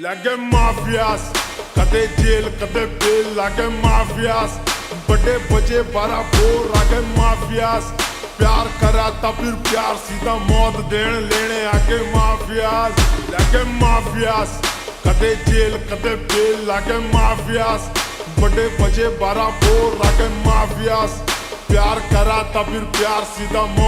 लागे माफियास कदे जेल कदे बेल लागे माफियास बड़े बजे 12 बोर लागे माफियास प्यार करा था फिर प्यार सीधा मौत देने लेने आगे माफियास लागे माफियास कदे जेल कदे बेल लागे माफियास बड़े बजे 12 बोर लागे माफियास प्यार करा था फिर प्यार सीधा मौत